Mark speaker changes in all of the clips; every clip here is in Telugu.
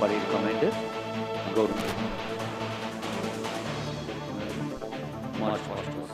Speaker 1: Parade Commander, Government. March Masters.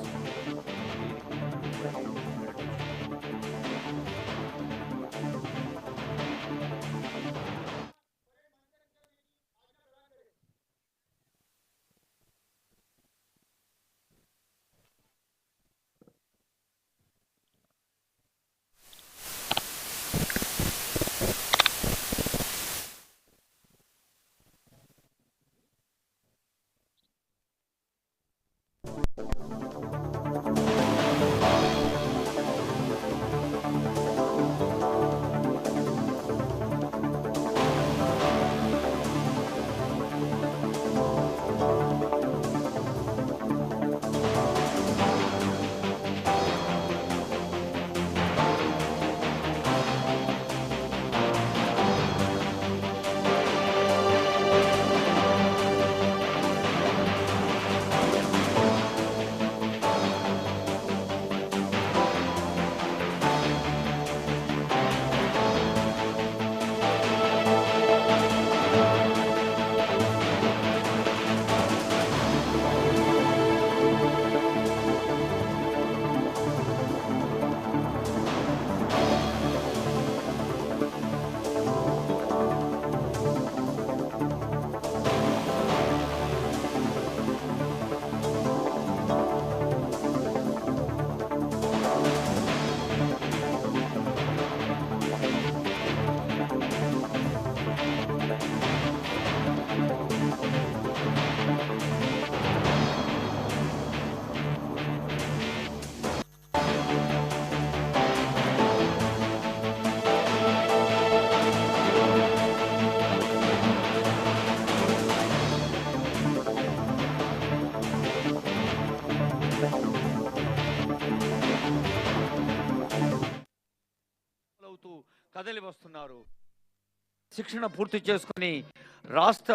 Speaker 1: కదలి వస్తున్నారు. శిక్షణ పూర్తి చేసుకుని రాష్ట్ర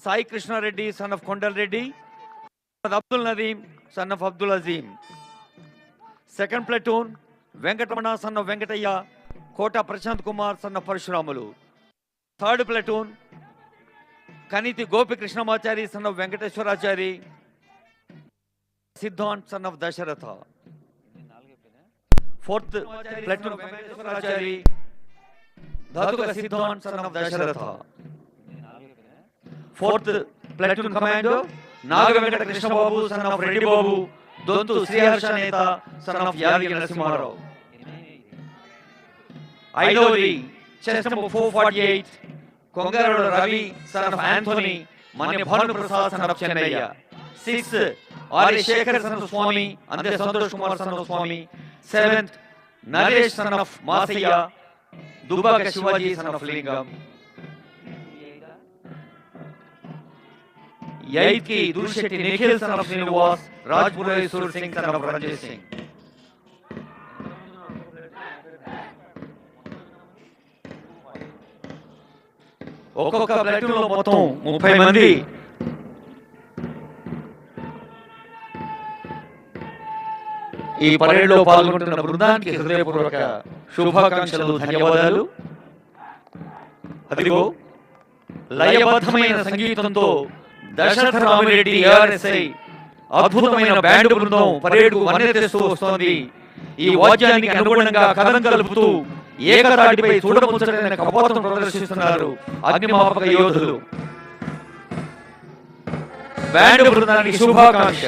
Speaker 1: Sai Krishnareddy son of Kondal Reddy, Abdul Nadeem son of Abdul Azeem. Second platoon Venkataramana son of Venkataiah, Kota Prashant Kumar son of Parasuramulu. Third platoon Kaniti Gopi Krishnamachari son of Venkateswarachari, Siddhant son of Dasharatha. Fourth platoon Venkateswarachari, Dhatuka Siddhant son of Dasharatha. Fourth platoon commander Naga Venkata Krishnababu son of Reddy Babu, Dontu Sriharsha Neta son of Yadagiri Narasimharao. ఐదవది chest number 448 కొంగరడు Ravi son of Anthony, Manya Bhanu Prasad son of Chennaiah. 6th Arya Sekhar son of Swamy, అంతే Santosh Kumar son of Swamy. 7th Naresh son of Masaiah, Dubbaka Shivaji son of Lingam. 8th కి Dursetti Nikhil son of Srinivas, Rajpureshwar Singh son of Ranjit Singh. ఒక్కొక్క ప్లాటూన్ లో మొత్తం 30 మంది. ఈ పరేడ్ లో పాల్గొంటున్న బృందానికి హృదయపూర్వక శుభాకాంక్షలు, ధన్యవాదాలు. అదిగో లయబద్ధమైన సంగీతంతో దశరథ రామిరెడ్డి ARSI అద్భుతమైన బ్యాండ్ బృందం పరేడ్ కు వన్నెతెస్తూ వస్తోంది. ఈ వాద్యానికి అనుగుణంగా కథం కలుపుతూ ఏకతాటిపై చూడముచ్చటైన కపోతం ప్రదర్శిస్తున్నారు అగ్నిమాపక యోధులు. బ్యాండ్ బృందానికి శుభాకాంక్ష.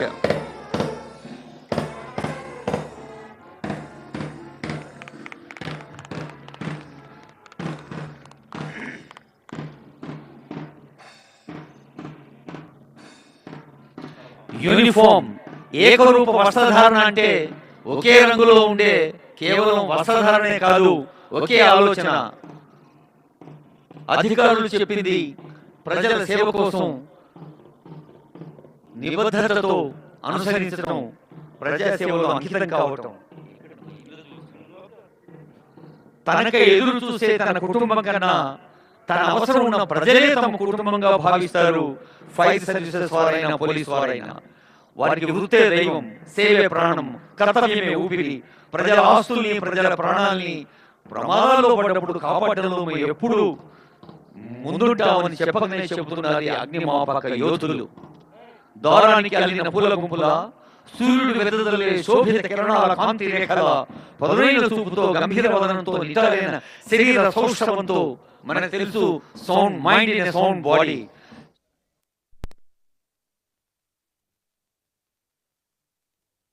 Speaker 1: యూనిఫామ్ ఏకరూప వస్త్రధారణ అంటే ఒకే రంగులో ఉండే కేవలం వస్త్రధారణే కాదు, ఒకే ఆలోచన. అధికారులు చెప్పింది ప్రజల సేవ కోసం నిబద్ధతతో అనుసరించడం, ప్రజాసేవలో అంకితం కావటం. తనకై ఎదురు చూసే తన కుటుంబం కన్నా తన అవసరం ఉన్న ప్రజలే తమ కుటుంబంగా భావిస్తారు. ఫైర్ సర్వీసెస్ వారైనా, పోలీస్ వారైనా. వారికి వృత్తే దైవం, సేవే ప్రాణం, కర్తవ్యమే ఊపిరి. ప్రజల ఆస్తుల్ని, ప్రజల ప్రాణాల్ని ప్రమాదాల్లో పడ్డప్పుడు కాపాడడంలో మేము ఎప్పుడు ముందుంటామని చెప్పకనే చెబుతున్నారు అగ్నిమాపక యోధులు. దారానికి అల్లిన పూల గుంపుల, సూర్యుడు వెదజల్లే శోభిత కిరణాల కాంతి రేఖల, పదునైన చూపుతో, గంభీర వదనంతో, నిటారైన శరీర సౌష్ఠవంతో, మనకు తెలుసు sound mind in sound body.